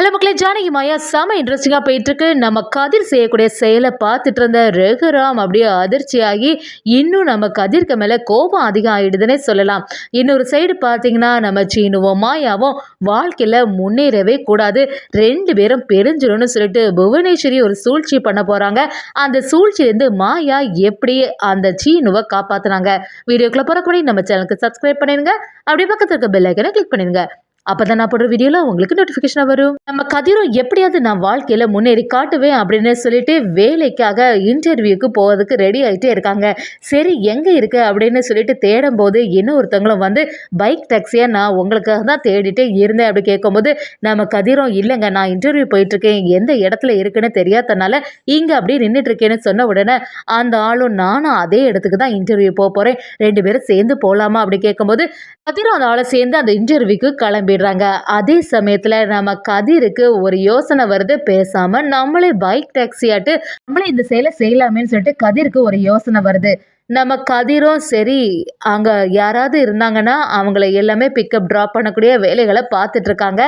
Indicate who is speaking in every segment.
Speaker 1: Hello மக்களே, ஜானகி மாயா செம இன்ட்ரெஸ்டிங்காக போயிட்டுருக்கு. நம்ம கதிர் செய்யக்கூடிய செயலை பார்த்துட்டு இருந்த ரகுராம் அப்படியே அதிர்ச்சியாகி இன்னும் நம்ம கதிர்க்கு மேலே கோபம் அதிகம் ஆகிடுதுன்னே சொல்லலாம். இன்னொரு சைடு பார்த்தீங்கன்னா நம்ம சீனுவும் மாயாவும் வாழ்க்கையில் முன்னேறவே கூடாது, ரெண்டு பேரும் பெருஞ்சிரும்னு சொல்லிட்டு புவனேஸ்வரி ஒரு சூழ்ச்சி பண்ண போகிறாங்க. அந்த சூழ்ச்சியிலேருந்து மாயா எப்படி அந்த சீனுவை காப்பாற்றினாங்க. வீடியோக்குள்ளே போகிறக்குள்ளே நம்ம சேனலுக்கு சப்ஸ்கிரைப் பண்ணிடுங்க, அப்படியே பக்கத்தில் இருக்க பெல் ஐக்கனை கிளிக் பண்ணிடுங்க. அப்பதான் நான் போடுற வீடியோல உங்களுக்கு நோட்டிபிகேஷன் வரும். நம்ம கதிரும் எப்படியாவது நான் வாழ்க்கையில முன்னேறி காட்டுவேன் அப்படின்னு சொல்லிட்டு வேலைக்காக இன்டர்வியூக்கு போவதுக்கு ரெடி ஆகிட்டே இருக்காங்க. சரி எங்க இருக்கு அப்படின்னு சொல்லிட்டு தேடும் போது இன்னொருத்தவங்களும் வந்து பைக் டாக்ஸியா நான் உங்களுக்காக தான் தேடிட்டே இருந்தேன் அப்படி கேட்கும்போது நம்ம கதிரும் இல்லைங்க, நான் இன்டர்வியூ போயிட்டு இருக்கேன், எந்த இடத்துல இருக்குன்னு தெரியாதனால இங்க அப்படியே நின்றுட்டு இருக்கேன்னு சொன்ன உடனே அந்த ஆளும் நானும் அதே இடத்துக்கு தான் இன்டர்வியூ போறேன், ரெண்டு பேரும் சேர்ந்து போலாமா அப்படி கேட்கும்போது கதிரும் அந்த ஆளை சேர்ந்து அந்த இன்டர்வியூக்கு கிளம்பிடுறாங்க. அதே சமயத்துல நம்ம கதிருக்கு ஒரு யோசனை வருது, பேசாம நம்மளே பைக் டாக்ஸியாட்டு நம்மளே இந்த செயலை செய்யலாமேன்னு சொல்லிட்டு கதிருக்கு ஒரு யோசனை வருது. நம்ம கதிரும் சரி அங்க யாராவது இருந்தாங்கன்னா அவங்கள எல்லாமே பிக்கப் ட்ராப் பண்ணக்கூடிய வேலைகளை பார்த்துட்டு இருக்காங்க.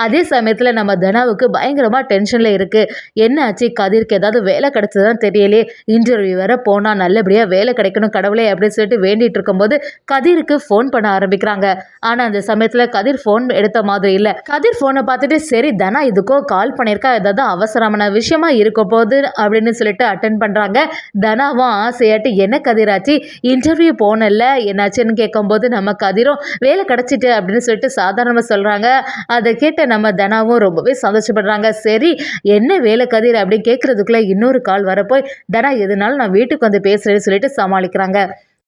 Speaker 1: அதே சமயத்துல நம்ம தனாவுக்கு பயங்கரமா டென்ஷன்ல இருக்கு. என்ன ஆச்சு, கதிருக்கு ஏதாவது வேலை கிடைச்சதுதான் தெரியலையே, இன்டர்வியூ வேற போனா நல்லபடியா வேலை கிடைக்கணும் கடவுளே அப்படின்னு சொல்லிட்டு வேண்டிட்டு இருக்கும்போது கதிருக்கு ஃபோன் பண்ண ஆரம்பிக்கிறாங்க. ஆனா அந்த சமயத்துல கதிர் ஃபோன் எடுத்த மாதிரி இல்ல. கதிர் ஃபோனை பார்த்துட்டு சரி தனா இதுக்கோ கால் பண்ணியிருக்கா, ஏதாவது அவசரமான விஷயமா இருக்க போகுது அப்படின்னு சொல்லிட்டு அட்டன் பண்றாங்க. தனாவும் ஆசையாட்டு என்ன கதிராச்சு இன்டர்வியூ போனல என்னாச்சுன்னு கேட்கும்போது நம்ம கதிரும் வேலை கிடைச்சிட்டு அப்படின்னு சொல்லிட்டு சாதாரணமாக சொல்றாங்க. அதை கேட்ட நம்ம தனாவும் ரொம்பவே சந்தோஷப்படுறாங்க. சரி என்ன வேலை கதிர் அப்படின்னு கேட்கறதுக்குள்ள இன்னொரு கால் வரப்போய் தனா எதுனாலும் நான் வீட்டுக்கு வந்து பேசுறேன்னு சொல்லிட்டு சமாளிக்கிறாங்க.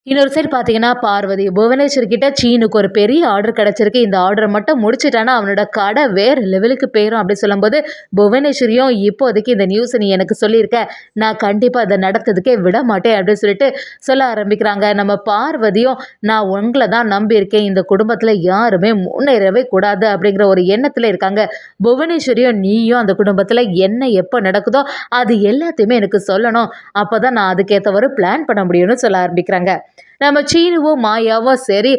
Speaker 1: இன்னொரு சைடு பார்த்தீங்கன்னா பார்வதி புவனேஸ்வர் கிட்ட சீனுக்கு ஒரு பெரிய ஆர்டர் கிடச்சிருக்கு, இந்த ஆர்டரை மட்டும் முடிச்சிட்டானா அவனோட கடை வேறு லெவலுக்கு போயிடும் அப்படின்னு சொல்லும்போது புவனேஸ்வரியும் இப்போதைக்கு இந்த நியூஸை நீ எனக்கு சொல்லியிருக்க, நான் கண்டிப்பாக அதை நடத்துறதுக்கே விட மாட்டேன் அப்படின்னு சொல்லிட்டு சொல்ல ஆரம்பிக்கிறாங்க. நம்ம பார்வதியும் நான் உங்களை தான் நம்பியிருக்கேன், இந்த குடும்பத்தில் யாருமே முன்னேறவே கூடாது அப்படிங்கிற ஒரு எண்ணத்தில் இருக்காங்க. புவனேஸ்வரியும் நீயும் அந்த குடும்பத்தில் என்ன எப்போ நடக்குதோ அது எல்லாத்தையுமே எனக்கு சொல்லணும், அப்போ தான் நான் அதுக்கேற்ற ஒரு பிளான் பண்ண முடியும்னு சொல்ல ஆரம்பிக்கிறாங்க. நம்ம சீனுவும் மாயாவும் சரி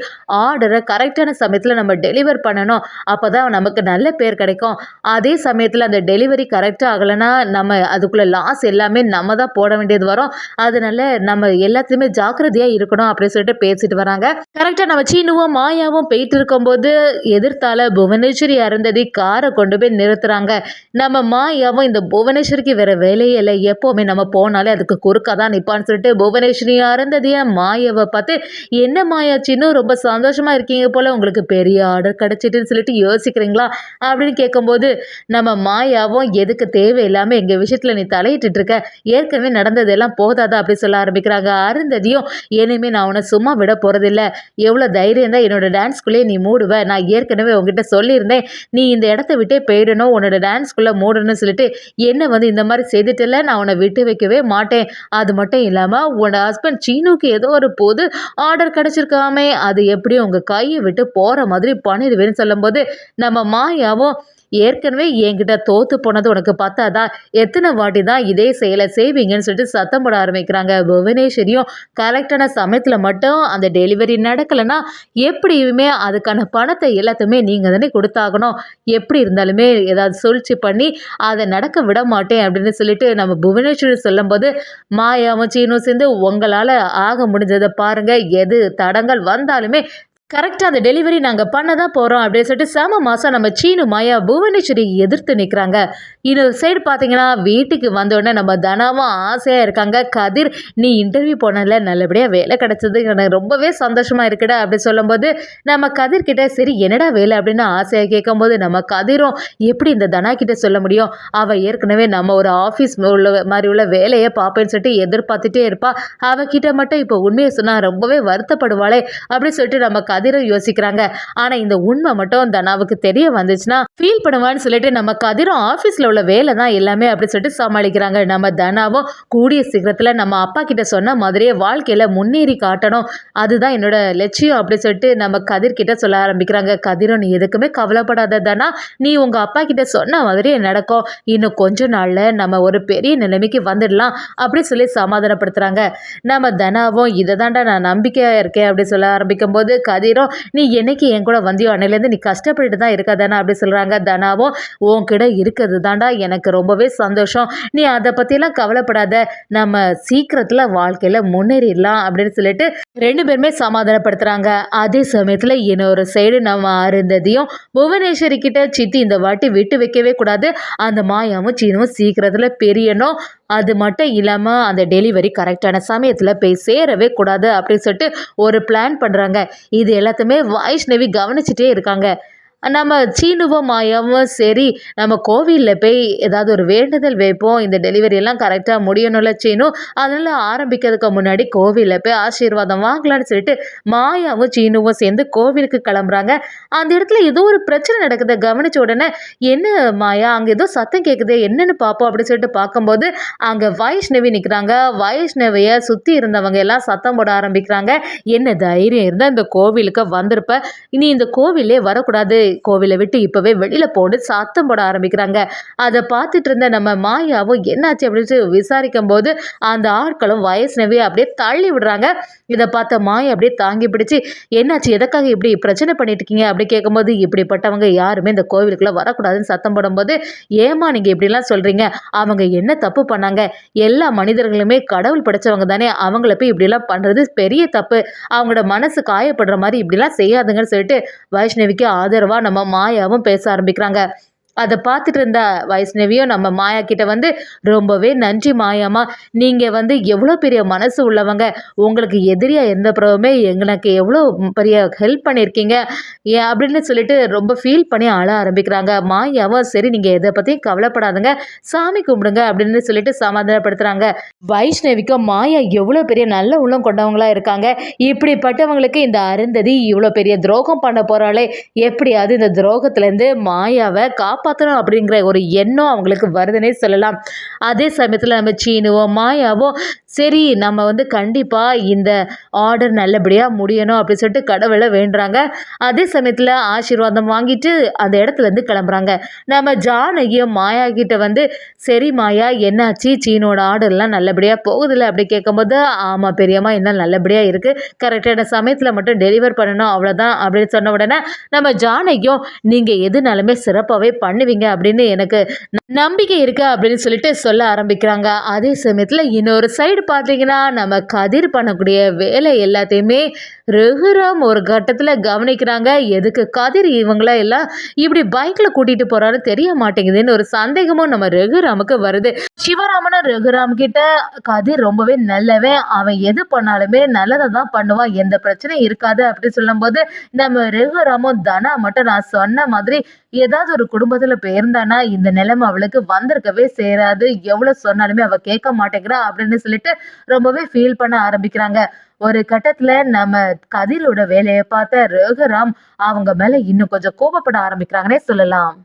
Speaker 1: ஆர்டரை கரெக்டான சமயத்தில் நம்ம டெலிவர் பண்ணணும், அப்போ தான் நமக்கு நல்ல பேர் கிடைக்கும். அதே சமயத்தில் அந்த டெலிவரி கரெக்டாக ஆகலைன்னா நம்ம அதுக்குள்ளே லாஸ் எல்லாமே நம்ம தான் போட வேண்டியது வரும், அதனால நம்ம எல்லாத்துலேயுமே ஜாக்கிரதையாக இருக்கணும் அப்படின்னு சொல்லிட்டு பேசிட்டு வராங்க. கரெக்டாக நம்ம சீனுவும் மாயாவும் போயிட்டு இருக்கும்போது எதிர்த்தால புவனேஸ்வரி அருந்ததி காரை கொண்டு போய் நிறுத்துறாங்க. நம்ம மாயாவும் இந்த புவனேஸ்வரிக்கு வேற வேலையே இல்லை, எப்போவுமே நம்ம போனாலே அதுக்கு குறுக்காக தான் நிற்பான்னு சொல்லிட்டு புவனேஸ்வரி அருந்ததியை மாயாவை பார்த்து என்ன மாயாச்சின்னு ரொம்ப சந்தோஷமா இருக்கீங்க போல, உங்களுக்கு பெரிய ஆர்டர் கிடைச்சிட்டுன்னு சொல்லிட்டு யோசிக்கிறீங்களா அப்படின்னு கேட்கும்போது நம்ம மாயாவும் எதுக்கு தேவையில்லாம எங்க விஷயத்துல நீ தலையிட்டு இருக்க, ஏற்கனவே நடந்ததெல்லாம் போதாதா அப்படி சொல்ல ஆரம்பிக்கிறாங்க. அருந்ததியும் இனிமே நான் உன்னை சும்மா விட போறதில்ல, எவ்வளவு தைரியம் தான் என்னோட டான்ஸ்குள்ளே நீ மூடுவ, நான் ஏற்கனவே உங்ககிட்ட சொல்லியிருந்தேன் நீ இந்த இடத்த விட்டே போயிடணும், உன்னோட டான்ஸ்குள்ள மூடணும்னு சொல்லிட்டு என்ன வந்து இந்த மாதிரி செய்துட்டல, நான் உன்னை விட்டு வைக்கவே மாட்டேன். அது மட்டும் இல்லாம உன்னோட ஹஸ்பண்ட் சீனுக்கு ஏதோ ஒரு போது ஆர்டர் கிடைச்சிருக்காமே, அது எப்படியும் உங்க கையை விட்டு போற மாதிரி பண்ணிடுவேன்னு சொல்லும்போது நம்ம மாயாவும் ஏற்கனவே என்கிட்ட தோத்து போனது உனக்கு பத்தாதா, எத்தனை வாட்டி தான் இதே செயலை செய்வீங்கன்னு சொல்லிட்டு சத்தம் போட ஆரம்பிக்கிறாங்க. புவனேஸ்வரியும் கரெக்டான சமயத்தில் மட்டும் அந்த டெலிவரி நடக்கலைன்னா எப்படியுமே அதுக்கான பணத்தை எல்லாத்தையுமே நீங்கள் தானே கொடுத்தாகணும், எப்படி இருந்தாலுமே ஏதாவது சூழ்ச்சி பண்ணி அதை நடக்க விட மாட்டேன் அப்படின்னு சொல்லிட்டு நம்ம புவனேஸ்வரி சொல்லும்போது மாயாவும் சீனும் சேர்ந்து உங்களால் ஆக முடிஞ்சதை பாருங்க, எது தடங்கள் வந்தாலுமே கரெக்டாக அந்த டெலிவரி நாங்கள் பண்ண தான் போகிறோம் அப்படின்னு சொல்லிட்டு செம மாதம் நம்ம சீனு மாயா புவனேஸ்வரி எதிர்த்து நிற்கிறாங்க. இன்னொரு சைடு பார்த்தீங்கன்னா வீட்டுக்கு வந்தோடனே நம்ம தனாவும் ஆசையாக இருக்காங்க. கதிர் நீ இன்டர்வியூ போனதில் நல்லபடியாக வேலை கிடச்சது எனக்கு ரொம்பவே சந்தோஷமாக இருக்குடா அப்படின்னு சொல்லும்போது நம்ம கதிர்கிட்ட சரி என்னடா வேலை அப்படின்னு ஆசையாக கேட்கும்போது நம்ம கதிரும் எப்படி இந்த தனா கிட்ட சொல்ல முடியும், அவள் ஏற்கனவே நம்ம ஒரு ஆஃபீஸ் உள்ள மாதிரி உள்ள வேலையை பார்ப்பேன்னு சொல்லிட்டு எதிர்பார்த்துட்டே இருப்பா, அவகிட்ட மட்டும் இப்போ உண்மையை சொன்னால் ரொம்பவே வருத்தப்படுவாளே அப்படின்னு சொல்லிட்டு நம்ம கதிரும் யோசிக்கிறாங்க. ஆனா இந்த உண்மை மட்டும் தனாவுக்கு தெரிய வந்துச்சுன்னா ஃபீல் பண்ணுவான்னு சொல்லிட்டு நம்ம கதிரும் ஆஃபீஸ்ல உள்ள வேலை தான் எல்லாமே அப்படி சொல்லிட்டு சமாளிக்கிறாங்க. நம்ம தனாவும் கூடிய சீக்கிரத்துல நம்ம அப்பா கிட்ட சொன்ன மாதிரியே வாழ்க்கையில முன்னேறி காட்டணும், அதுதான் என்னோட லட்சியம் அப்படி சொல்லிட்டு நம்ம கதிர் கிட்ட சொல்ல ஆரம்பிக்கிறாங்க. கதிரும் நீ எதுக்குமே கவலைப்படாத தனா, நீ உங்க அப்பா கிட்ட சொன்ன மாதிரியே நடக்கும், இன்னும் கொஞ்ச நாள்ல நம்ம ஒரு பெரிய நிலைமைக்கு வந்துடலாம் அப்படி சொல்லி சமாதானப்படுத்துறாங்க. நம்ம தனாவும் இதை தாண்டா நான் நம்பிக்கையா இருக்கேன் அப்படி சொல்ல ஆரம்பிக்கும் போது கதிர் கதிரும், நீ என்னைக்கு என் கூட வந்தியோ அன்னையிலேருந்து நீ கஷ்டப்பட்டுட்டு தான் இருக்க தானே அப்படி சொல்கிறாங்க. தனாவும், உன்கிட்ட இருக்கிறது தாண்டா எனக்கு ரொம்பவே சந்தோஷம், நீ அதை பற்றிலாம் கவலைப்படாத, நம்ம சீக்கிரத்தில் வாழ்க்கையில் முன்னேறிடலாம் அப்படின்னு சொல்லிட்டு 2 பேருமே சமாதானப்படுத்துகிறாங்க. அதே சமயத்தில் இன்னொரு சைடு நம்ம அருந்ததியும் புவனேஸ்வரி கிட்ட சித்தி இந்த வாட்டி விட்டு வைக்கவே கூடாது, அந்த மாயாவும் சீனும் சீக்கிரத்தில் பெரியணும், அது மட்டும் இல்லாமல் அந்த டெலிவரி கரெக்டான சமயத்தில் போய் சேரவே கூடாது அப்படின்னு சொல்லிட்டு ஒரு பிளான் பண்ணுறாங்க. இது எல்லாத்தையுமே வைஷ்ணவி கவனிச்சுட்டே இருக்காங்க. நம்ம சீனுவும் மாயாவும் சரி நம்ம கோவிலில் போய் ஏதாவது ஒரு வேண்டுதல் வைப்போம், இந்த டெலிவரி எல்லாம் கரெக்டாக முடியணும்ல சீனு, அதனால ஆரம்பிக்கிறதுக்கு முன்னாடி கோவிலில் போய் ஆசீர்வாதம் வாங்கலான்னு சொல்லிட்டு மாயாவும் சீனுவும் சேர்ந்து கோவிலுக்கு கிளம்புறாங்க. அந்த இடத்துல ஏதோ ஒரு பிரச்சனை நடக்குது. கவனிச்ச உடனே என்ன மாயா அங்கே ஏதோ சத்தம் கேட்குது, என்னன்னு பார்ப்போம் அப்படின்னு சொல்லிட்டு பார்க்கும்போது அங்கே வைஷ்ணவி நிற்கிறாங்க. வைஷ்ணவியை சுற்றி இருந்தவங்க எல்லாம் சத்தம் போட ஆரம்பிக்கிறாங்க. என்ன தைரியம் இருந்தால் இந்த கோவிலுக்கு வந்திருப்ப, இனி இந்த கோவிலே வரக்கூடாது, கோவிலை விட்டு இப்பவே வெளியில போட்டு சத்தம் போட ஆரம்பிக்கிறாங்க. அதை பார்த்துட்டு இருந்த நம்ம மாயாவும் என்னாச்சு அப்படின்னு விசாரிக்கும் போது அந்த ஆட்களும் வைஷ்ணவி அப்படியே தள்ளி விடுறாங்க. இதை பார்த்த மாயா அப்படியே தாங்கி பிடிச்சு, என்னாச்சு, எதுக்காக இப்படி பிரச்சனை பண்ணிட்டு இருக்கீங்க அப்படி கேட்கும்போது, இப்படிப்பட்டவங்க யாருமே இந்த கோவிலுக்குள்ள வரக்கூடாதுன்னு சத்தம் போடும்போது, ஏமா நீங்க இப்படிலாம் சொல்றீங்க, அவங்க என்ன தப்பு பண்ணாங்க, எல்லா மனிதர்களுமே கடவுள் படைச்சவங்க தானே, அவங்கள போய் இப்படிலாம் பண்றது பெரிய தப்பு, அவங்களோட மனசு காயப்படுற மாதிரி இப்படிலாம் செய்யாதுங்கன்னு சொல்லிட்டு வைஷ்ணவிக்கு ஆதரவா நம்ம மாயாவும் பேச ஆரம்பிக்கிறாங்க. அதை பார்த்துட்டு இருந்த வைஷ்ணவியும் நம்ம மாயா கிட்ட வந்து, ரொம்பவே நன்றி மாயாமா, நீங்கள் வந்து எவ்வளோ பெரிய மனசு உள்ளவங்க, உங்களுக்கு எதிரியாக இருந்த பிறகுமே எங்களுக்கு எவ்வளோ பெரிய ஹெல்ப் பண்ணியிருக்கீங்க ஏன் அப்படின்னு சொல்லிட்டு ரொம்ப ஃபீல் பண்ணி அழ ஆரம்பிக்கிறாங்க. மாயாவும் சரி நீங்கள் எதை பற்றியும் கவலைப்படாதுங்க, சாமி கும்பிடுங்க அப்படின்னு சொல்லிட்டு சமாதானப்படுத்துகிறாங்க. வைஷ்ணவிக்கும் மாயா எவ்வளோ பெரிய நல்ல உள்ளம் கொண்டவங்களா இருக்காங்க, இப்படிப்பட்டவங்களுக்கு இந்த அருந்ததி இவ்வளோ பெரிய துரோகம் பண்ண போகிறாளே, எப்படியாவது இந்த துரோகத்துலேருந்து மாயாவை காப்பாற்றணும் அப்படிங்கிற ஒரு எண்ணம் அவங்களுக்கு வருதுன்னே சொல்லலாம். அதே சமயத்தில் நம்ம சீனுவும் மாயாவும் சரி நம்ம வந்து கண்டிப்பாக இந்த ஆர்டர் நல்லபடியாக முடியணும் அப்படின்னு சொல்லிட்டு கடவுளை வேண்டுறாங்க. அதே சமயத்தில் ஆசீர்வாதம் வாங்கிட்டு அந்த இடத்துலேருந்து கிளம்புறாங்க. நம்ம ஜானகியும் மாயா கிட்ட வந்து, சரி மாயா என்னாச்சு, சீனோட ஆர்டர்லாம் நல்லபடியாக போகுதில்ல அப்படி கேட்கும்போது, ஆமாம் பெரியம்மா இன்னும் நல்லபடியாக இருக்குது, கரெக்டான சமயத்தில் மட்டும் டெலிவர் பண்ணணும் அவ்வளோதான் அப்படின்னு சொன்ன உடனே நம்ம ஜானகியும், நீங்கள் எதுனாலுமே சிறப்பாகவே பண்ணுவீங்க அப்படின்னு எனக்கு நம்பிக்கை இருக்கு அப்படின்னு சொல்லிட்டு சொல்ல ஆரம்பிக்கிறாங்க. அதே சமயத்தில் இன்னொரு சைடு பார்த்தீங்கன்னா நம்ம கதிர் பண்ணக்கூடிய வேலை எல்லாத்தையுமே ரகுராம் ஒரு கட்டத்தில் கவனிக்கிறாங்க. எதுக்கு கதிர் இவங்கள எல்லாம் இப்படி பைக்கில் கூட்டிகிட்டு போகிறான்னு தெரிய மாட்டேங்குதுன்னு ஒரு சந்தேகமும் நம்ம ரகுராமுக்கு வருது. சிவராமனும் ரகுராம் கிட்ட, கதிர் ரொம்பவே நல்லவன், அவன் எது பண்ணாலுமே நல்லதை தான் பண்ணுவான், எந்த பிரச்சனையும் இருக்காது அப்படின்னு சொல்லும்போது நம்ம ரகுராமும், தனா மட்டும் நான் சொன்ன மாதிரி ஏதாவது ஒரு குடும்பத்துல போயிருந்தானா இந்த நிலைமை அவளுக்கு வந்திருக்கவே சேராது, எவ்வளவு சொன்னாலுமே அவ கேட்க மாட்டேங்கிறா அப்படின்னு சொல்லிட்டு ரொம்பவே ஃபீல் பண்ண ஆரம்பிக்கிறாங்க. ஒரு கட்டத்துல நம்ம கதிரோட வேலையை பார்த்த ரகுராம் அவங்க மேல இன்னும் கொஞ்சம் கோபப்பட ஆரம்பிக்கிறாங்கன்னே சொல்லலாம்.